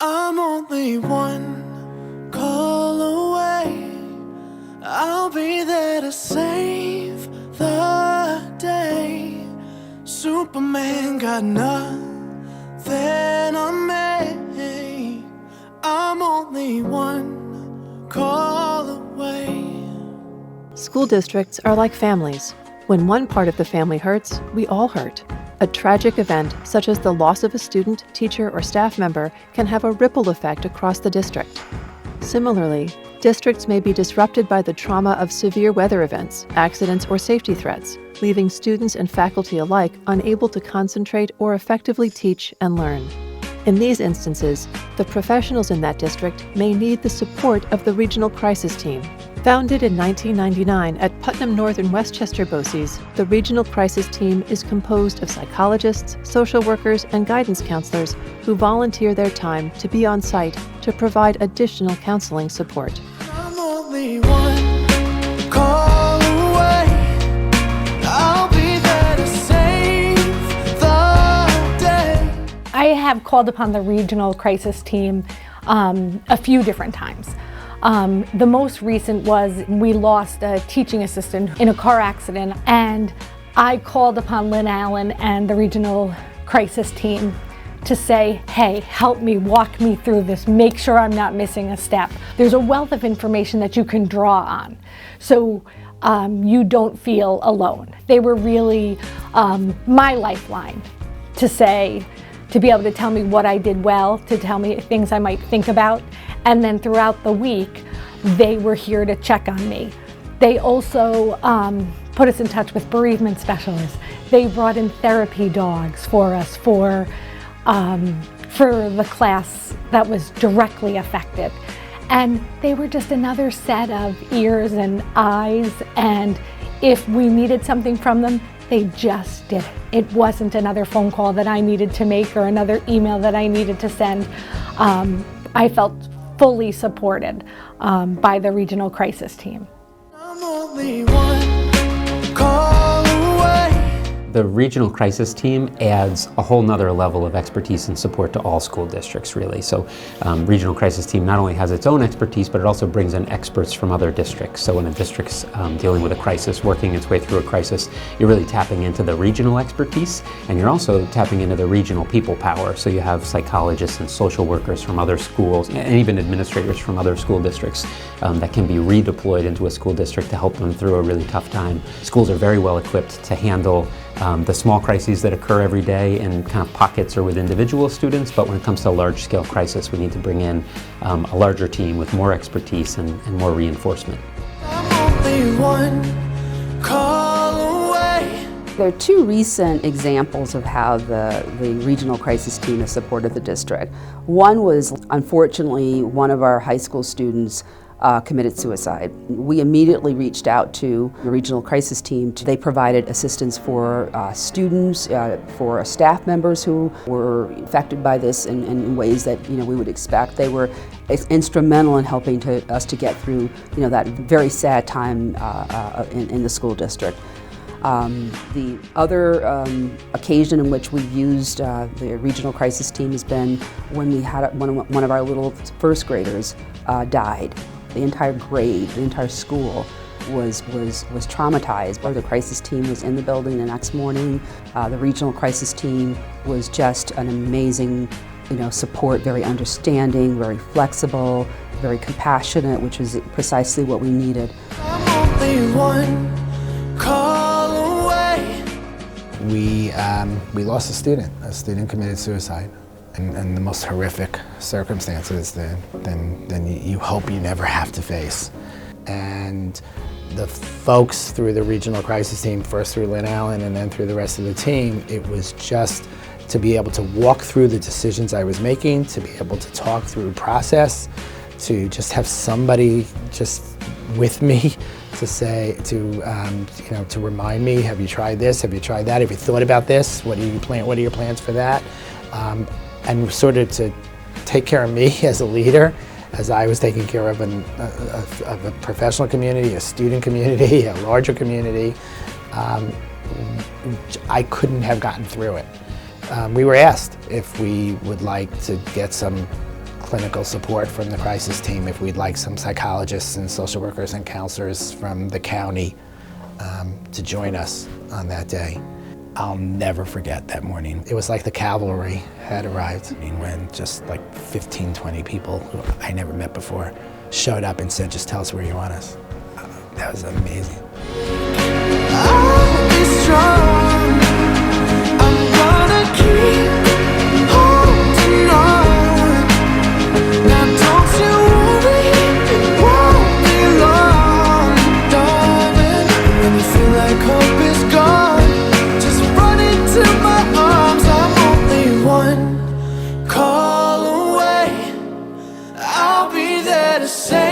I'm only one call away. I'll be there to save the day. Superman got nothing on me. I'm only one call away. School districts are like families. When one part of the family hurts, we all hurt. A tragic event, such as the loss of a student, teacher, or staff member, can have a ripple effect across the district. Similarly, districts may be disrupted by the trauma of severe weather events, accidents, or safety threats, leaving students and faculty alike unable to concentrate or effectively teach and learn. In these instances, the professionals in that district may need the support of the Regional Crisis Team. Founded in 1999 at Putnam North and Westchester BOCES, the Regional Crisis Team is composed of psychologists, social workers, and guidance counselors who volunteer their time to be on site to provide additional counseling support. I'm only one call away. I'll be there to save the day. I have called upon the Regional Crisis Team a few different times. The most recent was we lost a teaching assistant in a car accident, and I called upon Lynn Allen and the Regional Crisis Team to say, hey, help me, walk me through this, make sure I'm not missing a step. There's a wealth of information that you can draw on, so you don't feel alone. They were really my lifeline to be able to tell me what I did well, to tell me things I might think about, and then throughout the week, they were here to check on me. They also put us in touch with bereavement specialists. They brought in therapy dogs for us for the class that was directly affected. And they were just another set of ears and eyes, and if we needed something from them, they just did it. It wasn't another phone call that I needed to make or another email that I needed to send. I felt fully supported by the Regional Crisis Team. I'm only one call away. The Regional Crisis Team adds a whole nother level of expertise and support to all school districts, really. So Regional Crisis Team not only has its own expertise, but it also brings in experts from other districts. So when a district's dealing with a crisis, working its way through a crisis, you're really tapping into the regional expertise, and you're also tapping into the regional people power. So you have psychologists and social workers from other schools, and even administrators from other school districts that can be redeployed into a school district to help them through a really tough time. Schools are very well equipped to handle the small crises that occur every day in kind of pockets or with individual students, but when it comes to a large-scale crisis, we need to bring in a larger team with more expertise and more reinforcement. I'm only one call away. There are two recent examples of how the Regional Crisis Team has supported the district. One was, unfortunately, one of our high school students committed suicide. We immediately reached out to the Regional Crisis Team. They provided assistance for students, for staff members who were affected by this in ways that we would expect. They were instrumental in helping us to get through that very sad time in the school district. The other occasion in which we've used the Regional Crisis Team has been when we had one of our little first graders died. The entire grade, the entire school was traumatized. The crisis team was in the building the next morning. The Regional Crisis Team was just an amazing support, very understanding, very flexible, very compassionate, which was precisely what we needed. I'm only one call away. We lost a student. A student committed suicide. And the most horrific circumstances than you hope you never have to face. And the folks through the Regional Crisis Team, first through Lynn Allen and then through the rest of the team, it was just to be able to walk through the decisions I was making, to be able to talk through process, to just have somebody just with me to say, to remind me, have you tried this, have you tried that, have you thought about this, what are your plans for that? And sort of to take care of me as a leader, as I was taking care of a professional community, a student community, a larger community. I couldn't have gotten through it. We were asked if we would like to get some clinical support from the crisis team, if we'd like some psychologists and social workers and counselors from the county to join us on that day. I'll never forget that morning. It was like the cavalry had arrived. I mean, when just like 15, 20 people who I never met before showed up and said, just tell us where you want us. That was amazing. I'll be strong. I'm gonna keep holding on. Now don't you worry, it won't be long, darling. When you feel like hope is gone, just run into my arms. I'm only one call away. I'll be there to say